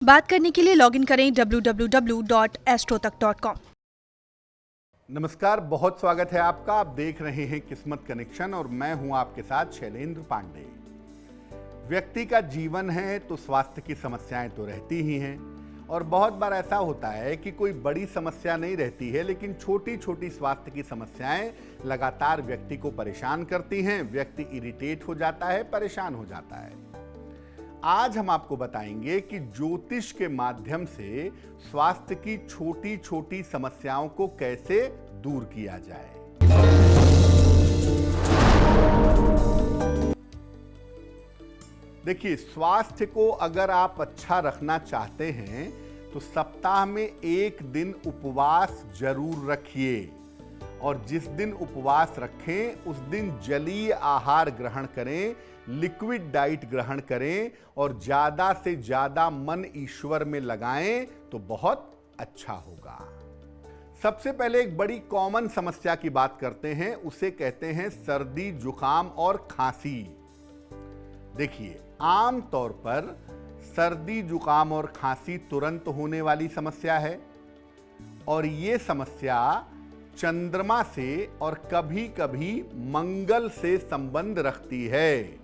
बात करने के लिए लॉगिन करें www.astrotak.com। नमस्कार, बहुत स्वागत है आपका। आप देख रहे हैं किस्मत कनेक्शन और मैं हूं आपके साथ शैलेंद्र पांडे। व्यक्ति का जीवन है तो स्वास्थ्य की समस्याएं तो रहती ही हैं और बहुत बार ऐसा होता है कि कोई बड़ी समस्या नहीं रहती है, लेकिन छोटी छोटी स्वास्थ्य की समस्याएं लगातार व्यक्ति को परेशान करती हैं। व्यक्ति इरिटेट हो जाता है, परेशान हो जाता है। आज हम आपको बताएंगे कि ज्योतिष के माध्यम से स्वास्थ्य की छोटी छोटी समस्याओं को कैसे दूर किया जाए। देखिए, स्वास्थ्य को अगर आप अच्छा रखना चाहते हैं तो सप्ताह में एक दिन उपवास जरूर रखिए और जिस दिन उपवास रखें उस दिन जलीय आहार ग्रहण करें, लिक्विड डाइट ग्रहण करें और ज्यादा से ज्यादा मन ईश्वर में लगाएं तो बहुत अच्छा होगा। सबसे पहले एक बड़ी कॉमन समस्या की बात करते हैं, उसे कहते हैं सर्दी, जुकाम और खांसी। देखिए, आम तौर पर सर्दी, जुकाम और खांसी तुरंत होने वाली समस्या है और ये समस्या चंद्रमा से और कभी कभी मंगल से संबंध रखती है।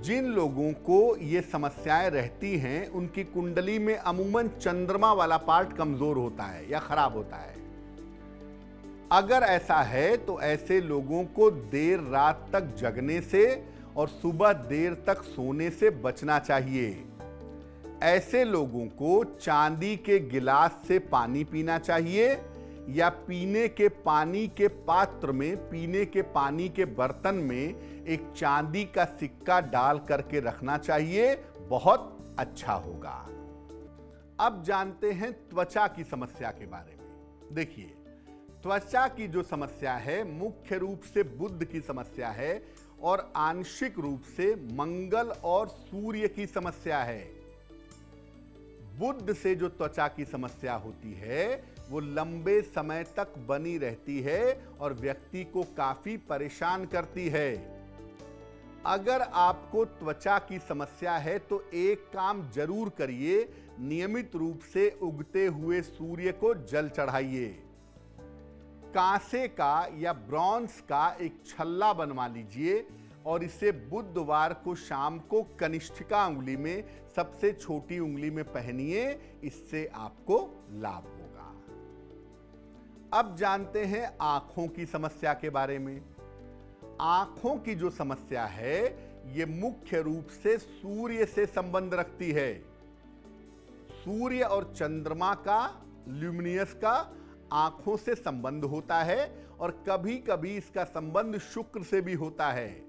जिन लोगों को ये समस्याएं रहती हैं उनकी कुंडली में अमूमन चंद्रमा वाला पार्ट कमजोर होता है या खराब होता है। अगर ऐसा है तो ऐसे लोगों को देर रात तक जगने से और सुबह देर तक सोने से बचना चाहिए। ऐसे लोगों को चांदी के गिलास से पानी पीना चाहिए या पीने के पानी के पात्र में, पीने के पानी के बर्तन में एक चांदी का सिक्का डाल करके रखना चाहिए, बहुत अच्छा होगा। अब जानते हैं त्वचा की समस्या के बारे में। देखिए, त्वचा की जो समस्या है मुख्य रूप से बुध की समस्या है और आंशिक रूप से मंगल और सूर्य की समस्या है। बुध से जो त्वचा की समस्या होती है वो लंबे समय तक बनी रहती है और व्यक्ति को काफी परेशान करती है। अगर आपको त्वचा की समस्या है तो एक काम जरूर करिए, नियमित रूप से उगते हुए सूर्य को जल चढ़ाइए। कांसे का या ब्रॉन्ज का एक छल्ला बनवा लीजिए और इसे बुधवार को शाम को कनिष्ठिका उंगली में, सबसे छोटी उंगली में पहनिए, इससे आपको लाभ होगा। अब जानते हैं आंखों की समस्या के बारे में। आंखों की जो समस्या है ये मुख्य रूप से सूर्य से संबंध रखती है। सूर्य और चंद्रमा का, ल्यूमिनियस का आंखों से संबंध होता है और कभी कभी इसका संबंध शुक्र से भी होता है।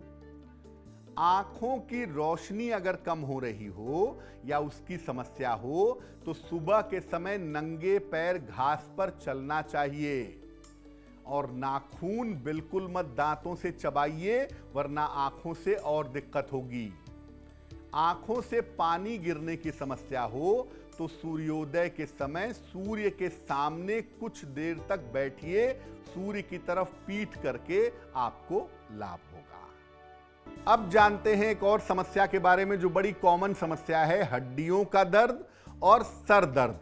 आंखों की रोशनी अगर कम हो रही हो या उसकी समस्या हो तो सुबह के समय नंगे पैर घास पर चलना चाहिए और नाखून बिल्कुल मत दांतों से चबाइए, वरना आंखों से और दिक्कत होगी। आंखों से पानी गिरने की समस्या हो तो सूर्योदय के समय सूर्य के सामने कुछ देर तक बैठिए, सूर्य की तरफ पीठ करके आपको लाभ होगा। अब जानते हैं एक और समस्या के बारे में जो बड़ी कॉमन समस्या है, हड्डियों का दर्द और सर दर्द।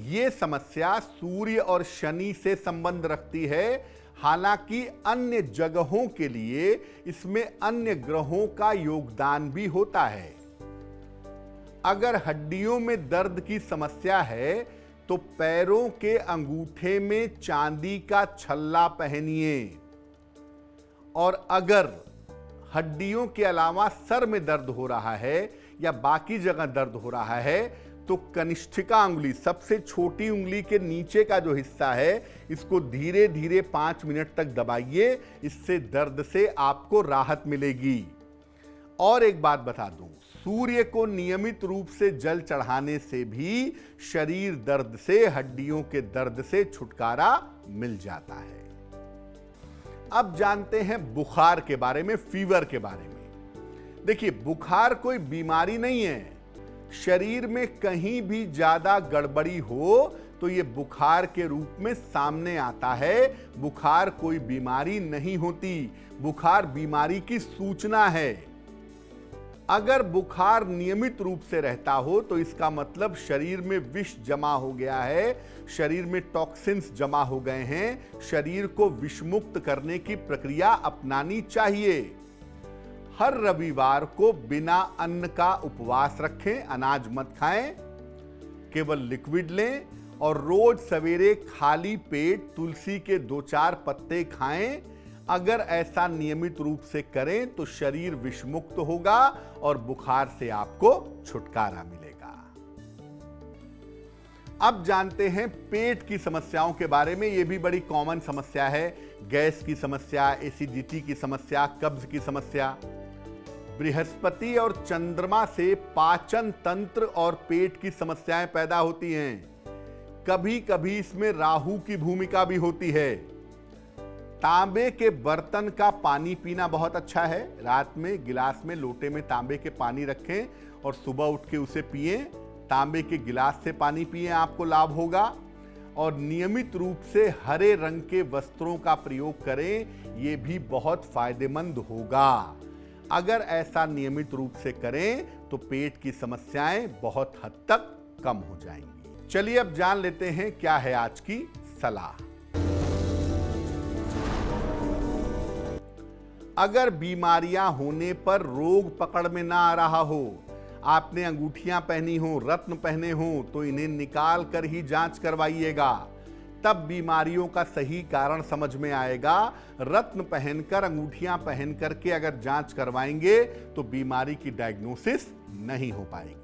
यह समस्या सूर्य और शनि से संबंध रखती है। हालांकि अन्य जगहों के लिए इसमें अन्य ग्रहों का योगदान भी होता है। अगर हड्डियों में दर्द की समस्या है तो पैरों के अंगूठे में चांदी का छल्ला पहनिए और अगर हड्डियों के अलावा सर में दर्द हो रहा है या बाकी जगह दर्द हो रहा है तो कनिष्ठिका उंगली, सबसे छोटी उंगली के नीचे का जो हिस्सा है, इसको धीरे धीरे 5 मिनट तक दबाइए, इससे दर्द से आपको राहत मिलेगी। और एक बात बता दूं, सूर्य को नियमित रूप से जल चढ़ाने से भी शरीर दर्द से, हड्डियों के दर्द से छुटकारा मिल जाता है। अब जानते हैं बुखार के बारे में, फीवर के बारे में। देखिए, बुखार कोई बीमारी नहीं है। शरीर में कहीं भी ज्यादा गड़बड़ी हो तो यह बुखार के रूप में सामने आता है। बुखार कोई बीमारी नहीं होती, बुखार बीमारी की सूचना है। अगर बुखार नियमित रूप से रहता हो तो इसका मतलब शरीर में विष जमा हो गया है, शरीर में टॉक्सिन्स जमा हो गए हैं। शरीर को विषमुक्त करने की प्रक्रिया अपनानी चाहिए। हर रविवार को बिना अन्न का उपवास रखें, अनाज मत खाएं, केवल लिक्विड लें और रोज सवेरे खाली पेट तुलसी के 2-4 पत्ते खाएं। अगर ऐसा नियमित रूप से करें तो शरीर विषमुक्त होगा और बुखार से आपको छुटकारा मिलेगा। अब जानते हैं पेट की समस्याओं के बारे में। यह भी बड़ी कॉमन समस्या है। गैस की समस्या, एसिडिटी की समस्या, कब्ज की समस्या। बृहस्पति और चंद्रमा से पाचन तंत्र और पेट की समस्याएं पैदा होती हैं। कभी कभी इसमें राहु की भूमिका भी होती है। तांबे के बर्तन का पानी पीना बहुत अच्छा है। रात में गिलास में, लोटे में तांबे के पानी रखें और सुबह उठ के उसे पिएं। तांबे के गिलास से पानी पिएं, आपको लाभ होगा। और नियमित रूप से हरे रंग के वस्त्रों का प्रयोग करें, यह भी बहुत फायदेमंद होगा। अगर ऐसा नियमित रूप से करें तो पेट की समस्याएं बहुत हद तक कम हो जाएंगी। चलिए अब जान लेते हैं क्या है आज की सलाह। अगर बीमारियां होने पर रोग पकड़ में ना आ रहा हो, आपने अंगूठियां पहनी हो, रत्न पहने हो, तो इन्हें निकाल कर ही जांच करवाइएगा। तब बीमारियों का सही कारण समझ में आएगा। रत्न पहनकर, अंगूठियां पहन करके अगर जांच करवाएंगे तो बीमारी की डायग्नोसिस नहीं हो पाएगी।